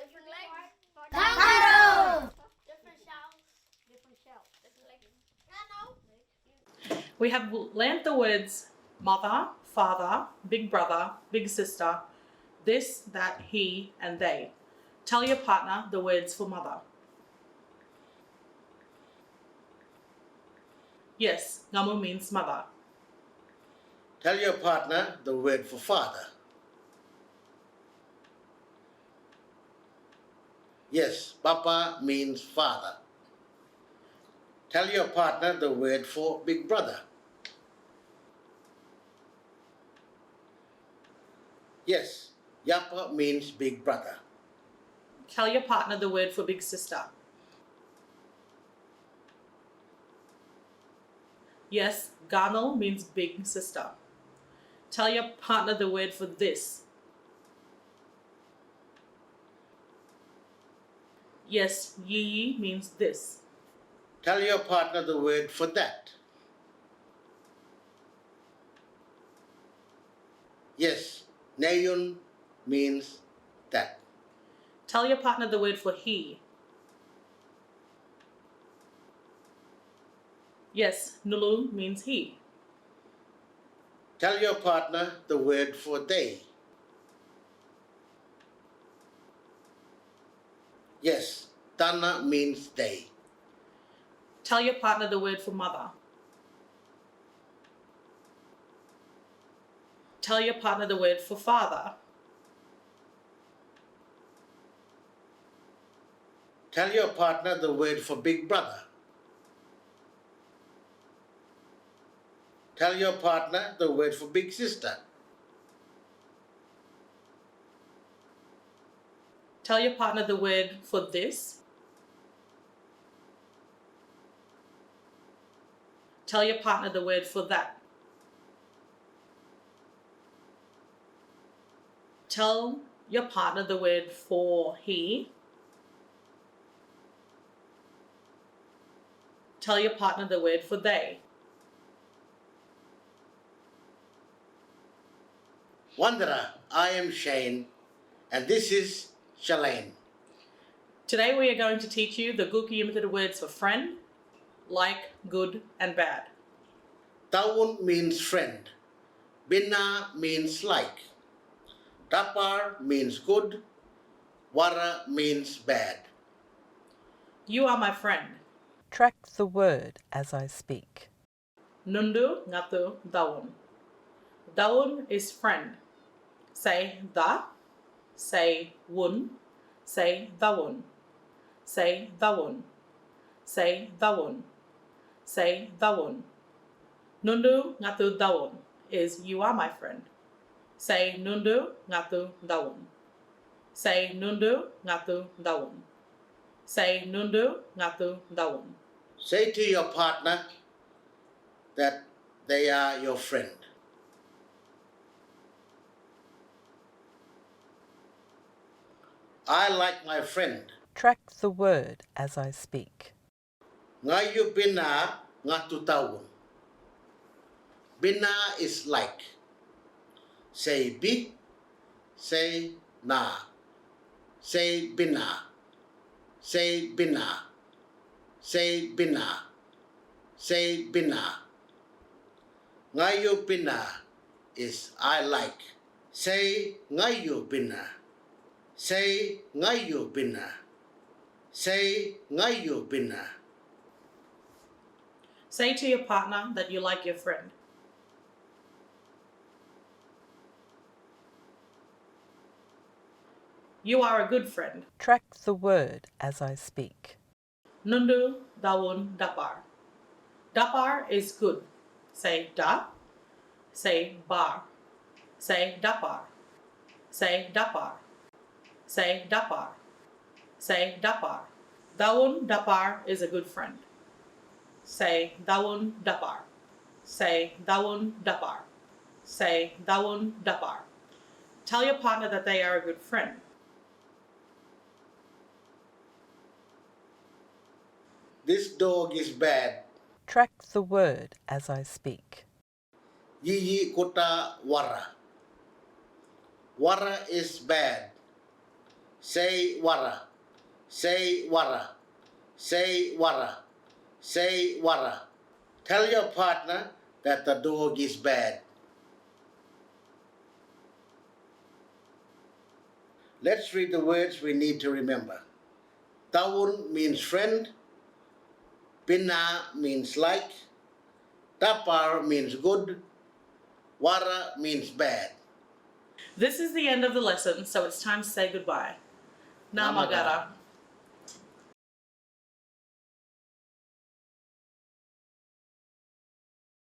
Different legs. Kangaroo. Different shells. Different legs. We have learned the words mother, father, big brother, big sister, this, that, he, and they. Tell your partner the words for mother. Yes, ngamu means mother. Tell your partner the word for father. Yes, papa means father. Tell your partner the word for big brother. Yes, yapa means big brother. Tell your partner the word for big sister. Yes, ganal means big sister. Tell your partner the word for this. Yes, yi means this. Tell your partner the word for that. Yes, nayun means that. Tell your partner the word for he. Yes, nulu means he. Tell your partner the word for they. Yes, tana means they. Tell your partner the word for mother. Tell your partner the word for father. Tell your partner the word for big brother. Tell your partner the word for big sister. Tell your partner the word for this. Tell your partner the word for that. Tell your partner the word for he. Tell your partner the word for they. Wanderer, I am Shane, and this is Sha-lane. Today we are going to teach you the Guugu Yimithirr words for friend, like, good, and bad. Thawuun means friend. Binaa means like. Dabaar means good. Warra means bad. You are my friend. Track the word as I speak. Nundu ngatu thawuun. Thawuun is friend. Say the, say woon, say thawuun. Say thawuun. Say thawuun. Say thawuun. Nundu ngatu thawuun is you are my friend. Say nundu ngatu thawuun. Say nundu ngatu thawuun. Say nundu ngatu thawuun. Say to your partner that they are your friend. I like my friend. Track the word as I speak. Ngayu binaa ngatu thawuun. Binaa is like. Say bi, say na. Say binaa. Say binaa. Say binaa. Say binaa. Ngayu binaa is I like. Say ngayu binaa. Say ngayu binaa. Say ngayu binaa. Say to your partner that you like your friend. You are a good friend. Track the word as I speak. Nundu thawuun dabaar. Dabaar is good. Say da. Say bar. Say dabaar. Say dabaar. Say dabaar. Say dabaar. Thawuun dabaar is a good friend. Say thawuun dabaar. Say thawuun dabaar. Say thawuun dabaar. Tell your partner that they are a good friend. This dog is bad. Track the word as I speak. Yiyi kota warra. Warra is bad. Say warra. Say warra. Say warra. Say warra. Tell your partner that the dog is bad. Let's read the words we need to remember. Thawuun means friend. Binaa means like. Dabaar means good. Warra means bad. This is the end of the lesson, so it's time to say goodbye. Namagara.